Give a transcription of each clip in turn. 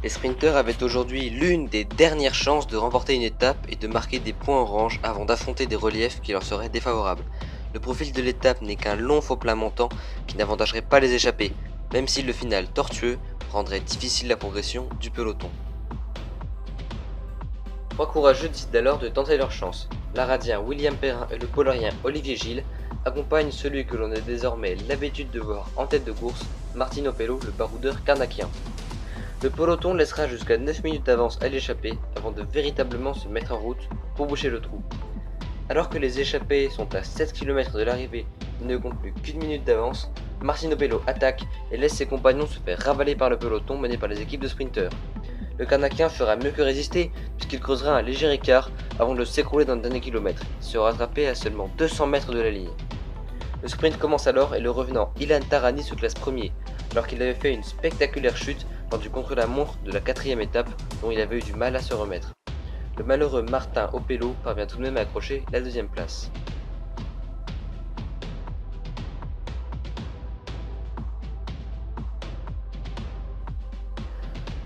Les sprinteurs avaient aujourd'hui l'une des dernières chances de remporter une étape et de marquer des points orange avant d'affronter des reliefs qui leur seraient défavorables. Le profil de l'étape n'est qu'un long faux plat montant qui n'avantagerait pas les échappés, même si le final tortueux rendrait difficile la progression du peloton. Trois courageux décident alors de tenter leur chance. L'Aradien William Perrin et le Polorien Olivier Gilles accompagnent celui que l'on a désormais l'habitude de voir en tête de course, Martino Pello, le baroudeur carnacien. Le peloton laissera jusqu'à 9 minutes d'avance à l'échappée avant de véritablement se mettre en route pour boucher le trou. Alors que les échappés sont à 7 km de l'arrivée et ne comptent plus qu'une minute d'avance, Martino Pello attaque et laisse ses compagnons se faire ravaler par le peloton mené par les équipes de sprinteurs. Le Carnacien fera mieux que résister puisqu'il creusera un léger écart avant de s'écrouler dans le dernier kilomètre, se rattraper à seulement 200 mètres de la ligne. Le sprint commence alors et le revenant Ilan Tarani se classe premier, alors qu'il avait fait une spectaculaire chute lors du contre-la-montre de la 4e étape dont il avait eu du mal à se remettre. Le malheureux Martin Opello parvient tout de même à accrocher la 2e place.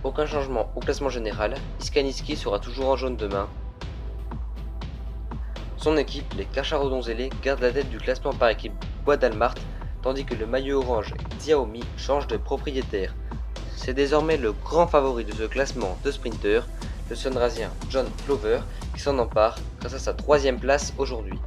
Aucun changement au classement général, Iskaniski sera toujours en jaune demain. Son équipe, les Cacharrodonzélé, garde la tête du classement par équipe Bois-d'Almart, tandis que le maillot orange Xiaomi change de propriétaire. C'est désormais le grand favori de ce classement de sprinteurs, le Sunrasien John Plover, qui s'en empare grâce à sa 3e place aujourd'hui.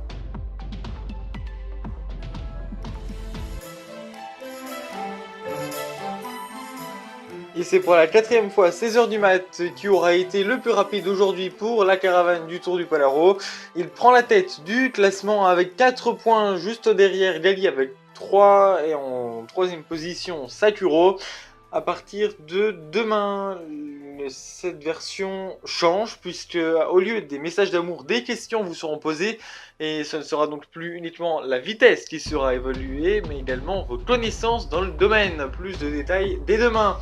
Et c'est pour la 4e fois 16h du mat qui aura été le plus rapide aujourd'hui pour la caravane du Tour du Palaro. Il prend la tête du classement avec 4 points juste derrière Gali avec 3 et en 3e position Sakuro. À partir de demain, cette version change puisque au lieu des messages d'amour, des questions vous seront posées et ce ne sera donc plus uniquement la vitesse qui sera évaluée mais également vos connaissances dans le domaine. Plus de détails dès demain.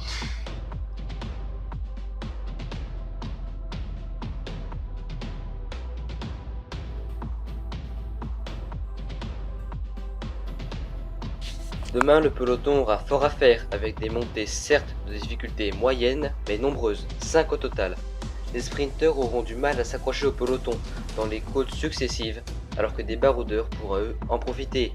Demain, le peloton aura fort à faire, avec des montées certes de difficulté moyennes, mais nombreuses, 5 au total. Les sprinteurs auront du mal à s'accrocher au peloton dans les côtes successives, alors que des baroudeurs pourront eux en profiter.